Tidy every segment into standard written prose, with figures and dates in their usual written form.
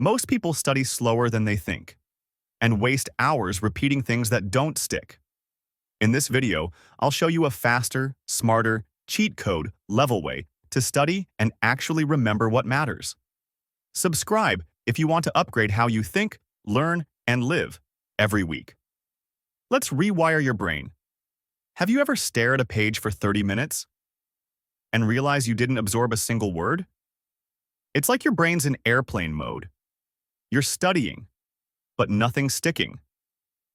Most people study slower than they think and waste hours repeating things that don't stick. In this video, I'll show you a faster, smarter, cheat code level way to study and actually remember what matters. Subscribe if you want to upgrade how you think, learn, and live every week. Let's rewire your brain. Have you ever stared at a page for 30 minutes and realized you didn't absorb a single word? It's like your brain's in airplane mode. You're studying, but nothing's sticking.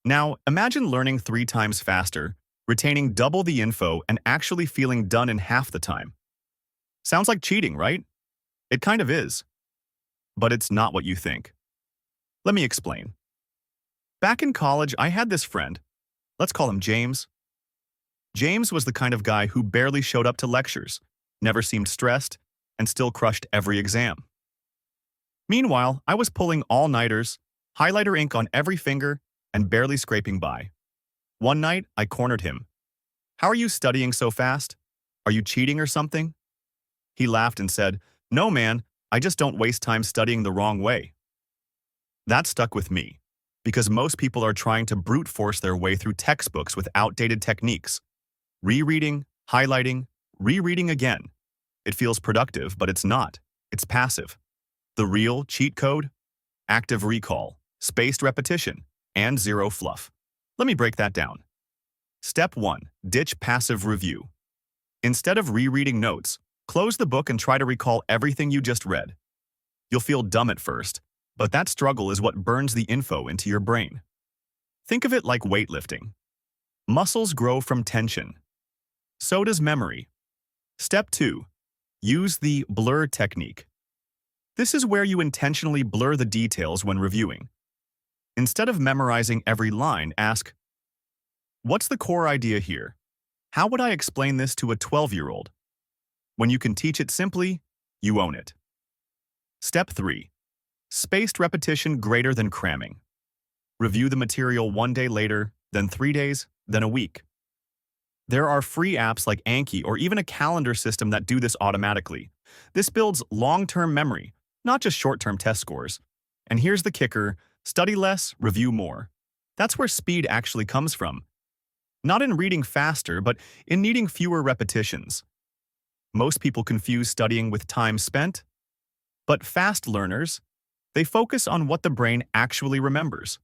Now, imagine learning 3 times faster, retaining double the info, and actually feeling done in half the time. Sounds like cheating, right? It kind of is. But it's not what you think. Let me explain. Back in college, I had this friend. Let's call him James. James was the kind of guy who barely showed up to lectures, never seemed stressed, and still crushed every exam. Meanwhile, I was pulling all-nighters, highlighter ink on every finger, and barely scraping by. One night, I cornered him. "How are you studying so fast? Are you cheating or something?" He laughed and said, "No, man, I just don't waste time studying the wrong way." That stuck with me, because most people are trying to brute force their way through textbooks with outdated techniques. Rereading, highlighting, rereading again. It feels productive, but it's not. It's passive. The real cheat code? Active recall, spaced repetition, and zero fluff. Let me break that down. Step 1. Ditch passive review. Instead of rereading notes, close the book and try to recall everything you just read. You'll feel dumb at first, but that struggle is what burns the info into your brain. Think of it like weightlifting. Muscles grow from tension. So does memory. Step 2. Use the blur technique. This is where you intentionally blur the details when reviewing. Instead of memorizing every line, ask, "What's the core idea here? How would I explain this to a 12-year-old? When you can teach it simply, you own it. Step 3. Spaced repetition greater than cramming. Review the material 1 day later, then 3 days, then a week. There are free apps like Anki or even a calendar system that do this automatically. This builds long-term memory, not just short-term test scores. And here's the kicker: study less, review more. That's where speed actually comes from. Not in reading faster, but in needing fewer repetitions. Most people confuse studying with time spent. But fast learners, they focus on what the brain actually remembers.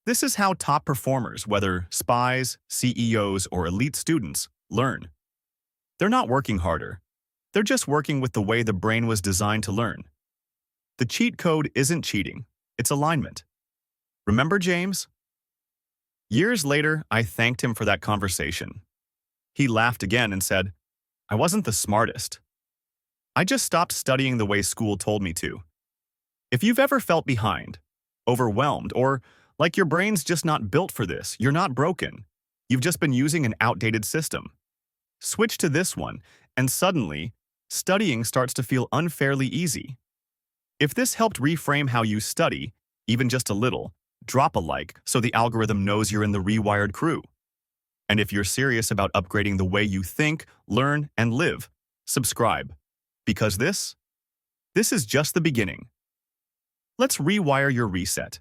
This is how top performers, whether spies, CEOs, or elite students, learn. They're not working harder. They're just working with the way the brain was designed to learn. The cheat code isn't cheating, it's alignment. Remember James? Years later, I thanked him for that conversation. He laughed again and said, "I wasn't the smartest. I just stopped studying the way school told me to." If you've ever felt behind, overwhelmed, or like your brain's just not built for this, you're not broken. You've just been using an outdated system. Switch to this one, and suddenly, studying starts to feel unfairly easy. If this helped reframe how you study, even just a little, drop a like so the algorithm knows you're in the Rewired crew. And if you're serious about upgrading the way you think, learn, and live, subscribe. Because this is just the beginning. Let's rewire your reset.